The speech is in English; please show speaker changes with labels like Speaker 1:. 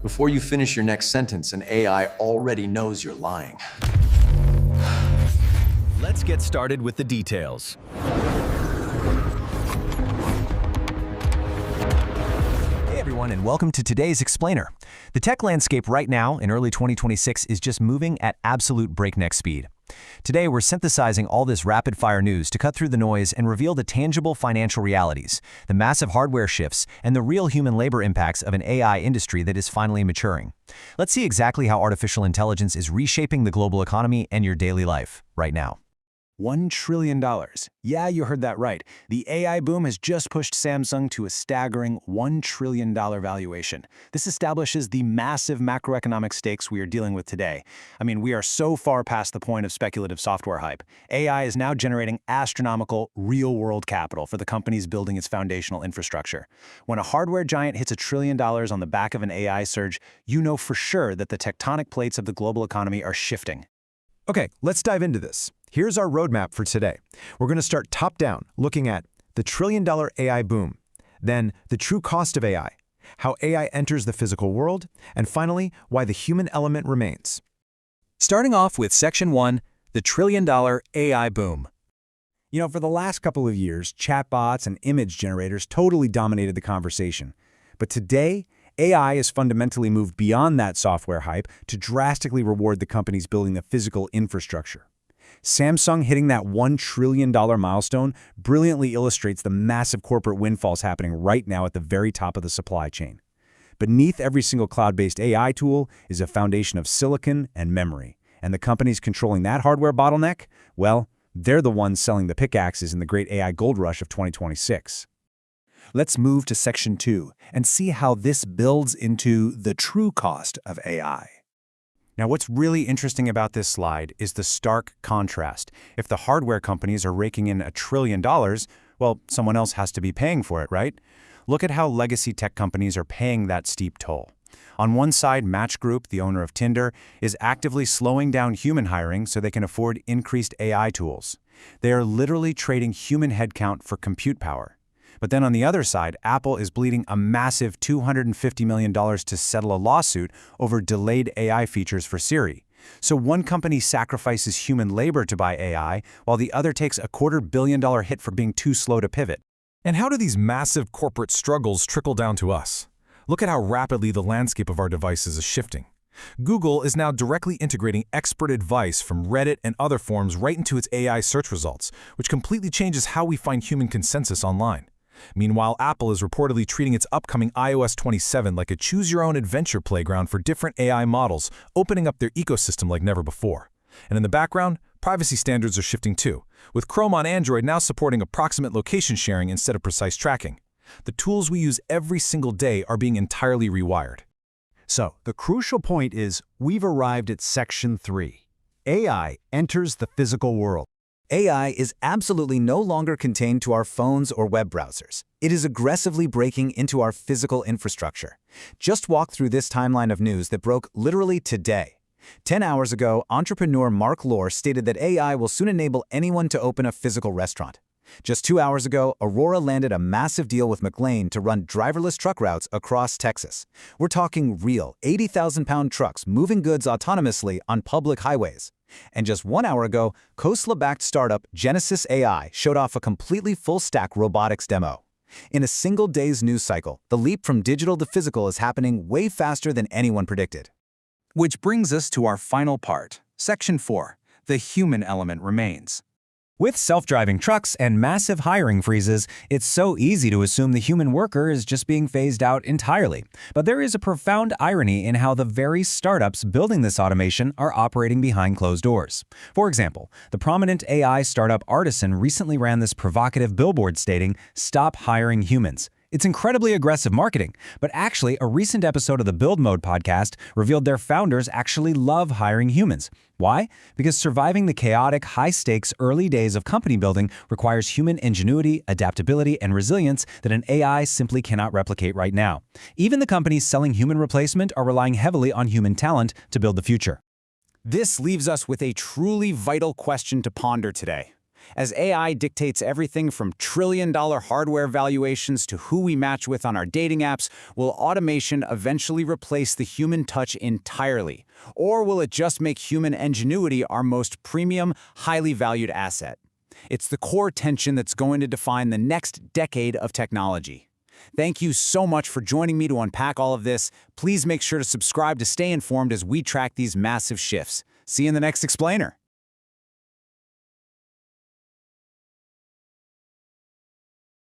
Speaker 1: Before you finish your next sentence, an AI already knows you're lying.
Speaker 2: Let's get started with the details. Hey everyone, and welcome to today's Explainer. The tech landscape right now, in early 2026, is just moving at absolute breakneck speed. Today, we're synthesizing all this rapid-fire news to cut through the noise and reveal the tangible financial realities, the massive hardware shifts, and the real human labor impacts of an AI industry that is finally maturing. Let's see exactly how artificial intelligence is reshaping the global economy and your daily life right now. $1 trillion. Yeah, you heard that right. The AI boom has just pushed Samsung to a staggering $1 trillion valuation. This establishes the massive macroeconomic stakes we are dealing with today. I mean, we are so far past the point of speculative software hype. AI is now generating astronomical, real-world capital for the companies building its foundational infrastructure. When a hardware giant hits $1 trillion on the back of an AI surge, you know for sure that the tectonic plates of the global economy are shifting. Okay, let's dive into this. Here's our roadmap for today. We're going to start top-down, looking at the trillion-dollar AI boom, then the true cost of AI, how AI enters the physical world, and finally, why the human element remains. Starting off with Section 1, the trillion-dollar AI boom. You know, for the last couple of years, chatbots and image generators totally dominated the conversation. But today, AI has fundamentally moved beyond that software hype to drastically reward the companies building the physical infrastructure. Samsung hitting that $1 trillion milestone brilliantly illustrates the massive corporate windfalls happening right now at the very top of the supply chain. Beneath every single cloud-based AI tool is a foundation of silicon and memory, and the companies controlling that hardware bottleneck, well, they're the ones selling the pickaxes in the great AI gold rush of 2026. Let's move to Section 2 and see how this builds into the true cost of AI. Now, what's really interesting about this slide is the stark contrast. If the hardware companies are raking in $1 trillion, well, someone else has to be paying for it, right? Look at how legacy tech companies are paying that steep toll. On one side, Match Group, the owner of Tinder, is actively slowing down human hiring so they can afford increased AI tools. They are literally trading human headcount for compute power. But then on the other side, Apple is bleeding a massive $250 million to settle a lawsuit over delayed AI features for Siri. So one company sacrifices human labor to buy AI, while the other takes a $250 million hit for being too slow to pivot.
Speaker 3: And how do these massive corporate struggles trickle down to us? Look at how rapidly the landscape of our devices is shifting. Google is now directly integrating expert advice from Reddit and other forums right into its AI search results, which completely changes how we find human consensus online. Meanwhile, Apple is reportedly treating its upcoming iOS 27 like a choose-your-own-adventure playground for different AI models, opening up their ecosystem like never before. And in the background, privacy standards are shifting too, with Chrome on Android now supporting approximate location sharing instead of precise tracking. The tools we use every single day are being entirely rewired.
Speaker 4: So, the crucial point is we've arrived at Section 3. AI enters the physical world.
Speaker 2: AI is absolutely no longer contained to our phones or web browsers. It is aggressively breaking into our physical infrastructure. Just walk through this timeline of news that broke literally today. 10 hours ago, entrepreneur Mark Lohr stated that AI will soon enable anyone to open a physical restaurant. Just 2 hours ago, Aurora landed a massive deal with McLane to run driverless truck routes across Texas. We're talking real 80,000-pound trucks moving goods autonomously on public highways. And just 1 hour ago, Khosla-backed startup Genesis AI showed off a completely full-stack robotics demo. In a single day's news cycle, the leap from digital to physical is happening way faster than anyone predicted.
Speaker 5: Which brings us to our final part, Section 4, the human element remains.
Speaker 2: With self-driving trucks and massive hiring freezes, it's so easy to assume the human worker is just being phased out entirely. But there is a profound irony in how the very startups building this automation are operating behind closed doors. For example, the prominent AI startup Artisan recently ran this provocative billboard stating, "Stop hiring humans." It's incredibly aggressive marketing, but actually a recent episode of the Build Mode podcast revealed their founders actually love hiring humans. Why? Because surviving the chaotic, high-stakes early days of company building requires human ingenuity, adaptability, and resilience that an AI simply cannot replicate right now. Even the companies selling human replacement are relying heavily on human talent to build the future.
Speaker 4: This leaves us with a truly vital question to ponder today.
Speaker 5: As AI dictates everything from trillion-dollar hardware valuations to who we match with on our dating apps, will automation eventually replace the human touch entirely? Or will it just make human ingenuity our most premium, highly valued asset? It's the core tension that's going to define the next decade of technology. Thank you so much for joining me to unpack all of this. Please make sure to subscribe to stay informed as we track these massive shifts. See you in the next explainer.